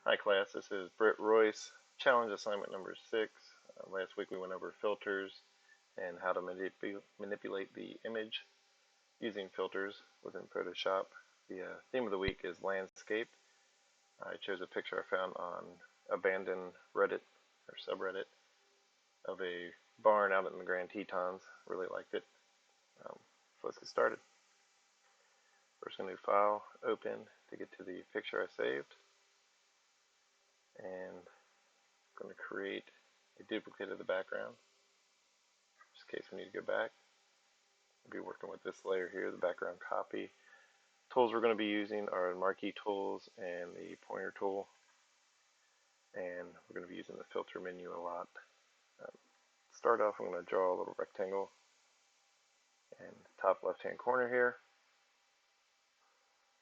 Hi class, this is Britt Royce, challenge assignment number 6. Last week we went over filters and how to manipulate the image using filters within Photoshop. The theme of the week is landscape. I chose a picture I found on abandoned Reddit or subreddit of a barn out in the Grand Tetons. Really liked it. So let's get started. First, going to do File, Open to get to the picture I saved. And I'm going to create a duplicate of the background, just in case we need to go back. I'll be working with this layer here, the background copy. Tools we're going to be using are the marquee tools and the pointer tool, and we're going to be using the filter menu a lot. Start off, I'm going to draw a little rectangle in the top left hand corner here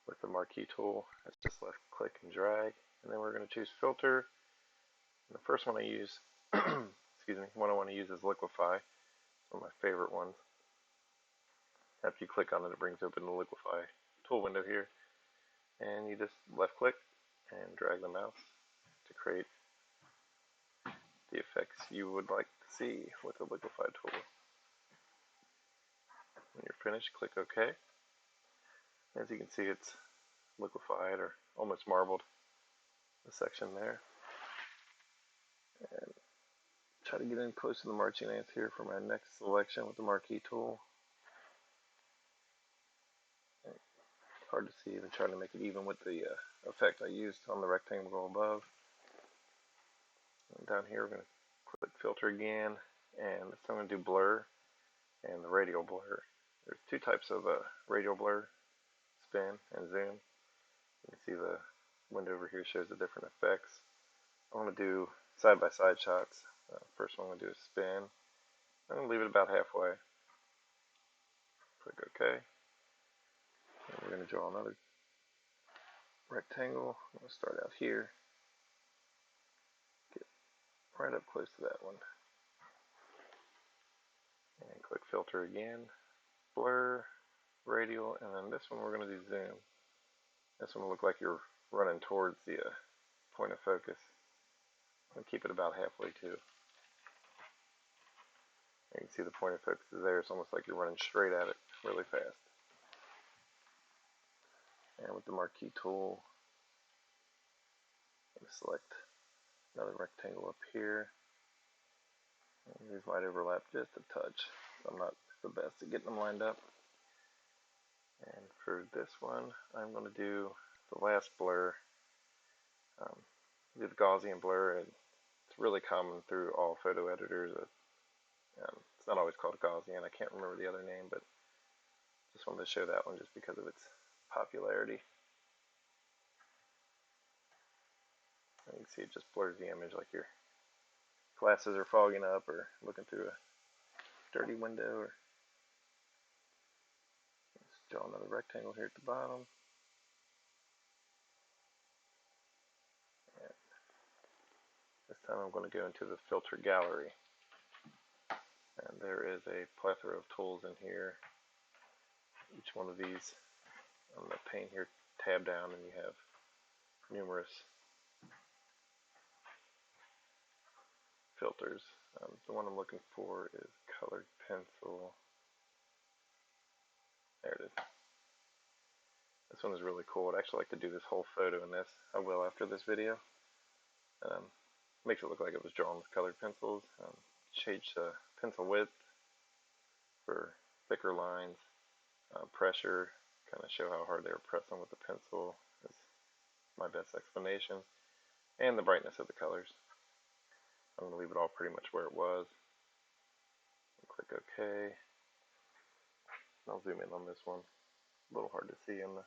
with the marquee tool. That's just left click and drag, and then we're going to choose filter. And the first one I use excuse me, one I want to use is liquify. It's one of my favorite ones. After you click on it, it brings open the liquify tool window here, and you just left click and drag the mouse to create the effects you would like to see with the liquify tool. When you're finished, click OK. As you can see, it's liquefied or almost marbled the section there. And try to get in close to the marching ants here for my next selection with the marquee tool. Hard to see, even trying to make it even with the effect I used on the rectangle above. And down here we're going to click filter again, and this time I'm going to do blur and the radial blur. There's two types of radial blur, spin and zoom. You can see the window over here shows the different effects. I want to do side-by-side shots. First one I'm going to do is spin. I'm going to leave it about halfway. Click OK. And we're going to draw another rectangle. I'm going to start out here. Get right up close to that one. And click filter again. Blur, radial, and then this one we're going to do zoom. This one will look like you're running towards the point of focus. I'm going to keep it about halfway too. You can see the point of focus is there. It's almost like you're running straight at it really fast. And with the marquee tool, I'm going to select another rectangle up here. And these might overlap just a touch. I'm not the best at getting them lined up. And for this one, I'm going to do the last blur. Do the Gaussian blur, and it's really common through all photo editors. It's not always called Gaussian. I can't remember the other name, but just wanted to show that one just because of its popularity. And you can see it just blurs the image like your glasses are fogging up or looking through a dirty window. Or let's draw another rectangle here at the bottom. And this time I'm going to go into the filter gallery. And there is a plethora of tools in here. Each one of these, on the pane here, tab down, and you have numerous filters. The one I'm looking for is colored pencil. There it is. This one is really cool. I'd actually like to do this whole photo in this. I will after this video. Makes it look like it was drawn with colored pencils. Change the pencil width for thicker lines. Pressure, kind of show how hard they were pressing with the pencil, is my best explanation. And the brightness of the colors. I'm going to leave it all pretty much where it was. Click OK. I'll zoom in on this one. A little hard to see in the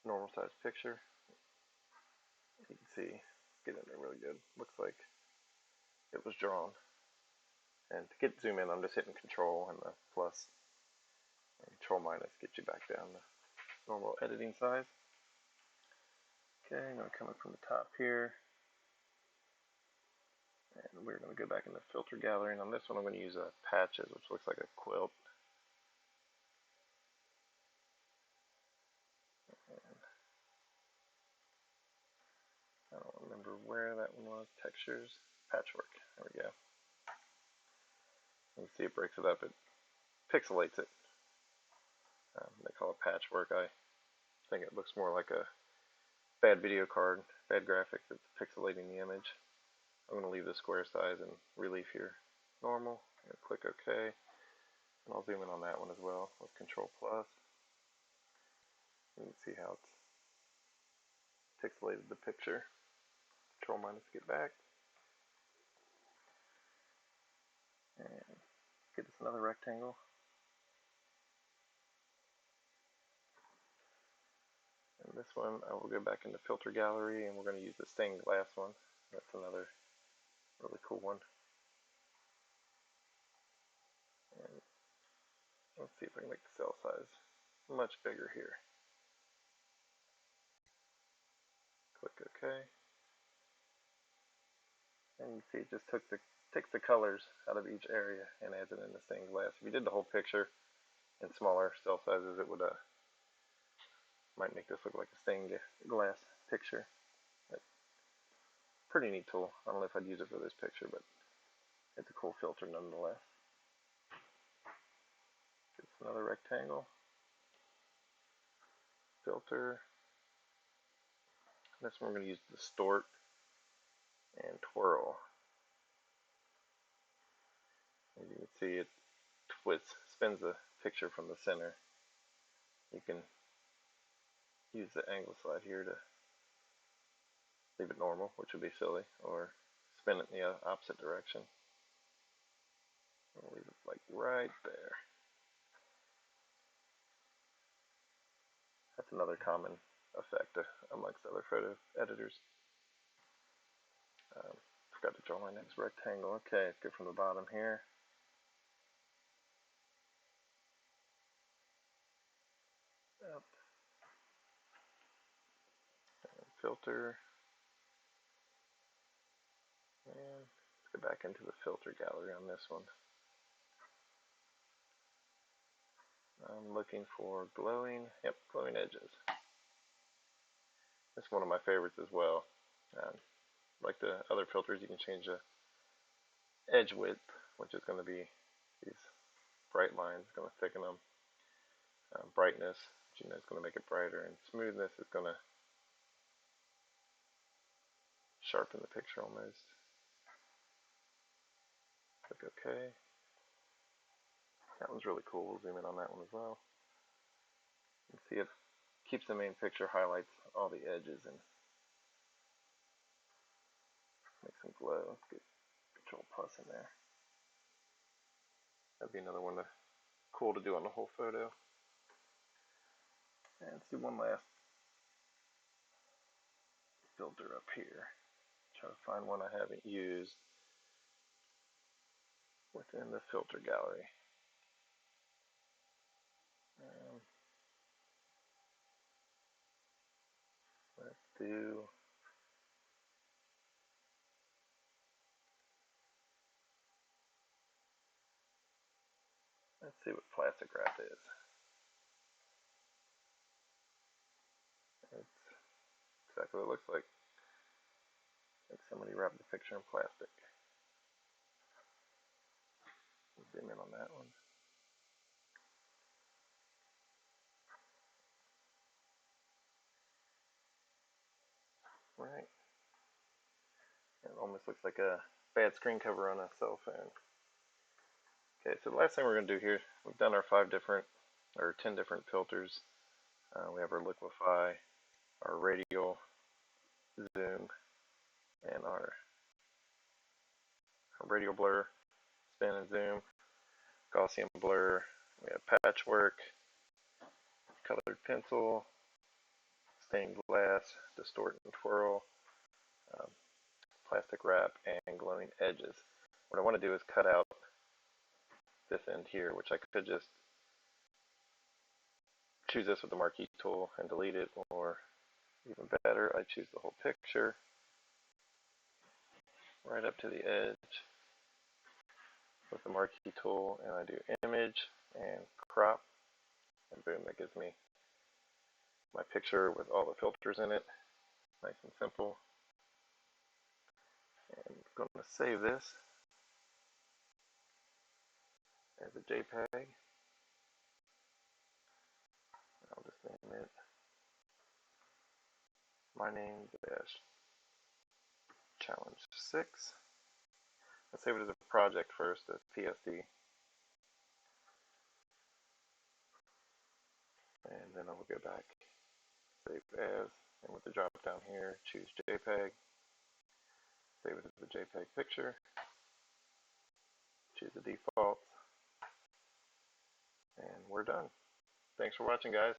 normal size picture. You can see it's getting there really good. Looks like it was drawn. And to get zoom in, I'm just hitting Control and the plus. And Control minus gets you back down to normal editing size. Okay, I'm going to come up from the top here. And we're going to go back in the filter gallery. And on this one, I'm going to use patches, which looks like a quilt. remember where that one was. Textures, patchwork. There we go. You can see it breaks it up. It pixelates it. They call it patchwork. I think it looks more like a bad video card, bad graphics. It's pixelating the image. I'm going to leave the square size and relief here normal, and click OK. And I'll zoom in on that one as well with Control Plus. You can see how it's pixelated the picture. Control minus get back. And get us another rectangle. And this one, I will go back into filter gallery, and we're going to use the stained glass one. That's another really cool one. And let's see if I can make the cell size much bigger here. Click OK. And you see it just takes the colors out of each area and adds it in the stained glass. If you did the whole picture in smaller cell sizes, it would might make this look like a stained glass picture. But pretty neat tool. I don't know if I'd use it for this picture, but it's a cool filter nonetheless. It's another rectangle. Filter. This one we're going to use distort and twirl. As you can see, it spins the picture from the center. You can use the angle slide here to leave it normal, which would be silly, or spin it in the opposite direction. I'll leave it like right there. That's another common effect amongst other photo editors. Forgot to draw my next rectangle. Okay, let's go from the bottom here. Up. And filter. And let's go back into the filter gallery on this one. I'm looking for glowing edges. It's one of my favorites as well. Like the other filters, you can change the edge width, which is going to be these bright lines, going to thicken them. Brightness, which is going to make it brighter, and smoothness is going to sharpen the picture almost. Click OK. That one's really cool. We'll zoom in on that one as well. You can see it keeps the main picture, highlights all the edges, and makes them glow. Let's get Control Plus in there. That'd be another one cool to do on the whole photo. And let's do one last filter up here. Try to find one I haven't used within the filter gallery. Let's see what plastic wrap is. It's exactly what it looks like. Like somebody wrapped the picture in plastic. Zoom in on that one. Right. It almost looks like a bad screen cover on a cell phone. Okay, so the last thing we're going to do here, we've done our 10 different filters. We have our liquify, our radial, zoom, and our radial blur, spin and zoom, Gaussian blur. We have patchwork, colored pencil, stained glass, distort and twirl, plastic wrap, and glowing edges. What I want to do is cut out this end here, which I could just choose this with the marquee tool and delete it, or even better, I choose the whole picture right up to the edge with the marquee tool, and I do image and crop, and boom, that gives me my picture with all the filters in it. Nice and simple. I'm going to save this as a JPEG. I'll just name it my name dash challenge 6. I'll save it as a project first, a PSD, and then I will go back, save as, and with the drop down here, choose JPEG, save it as a JPEG picture, choose the default, and we're done. Thanks for watching, guys.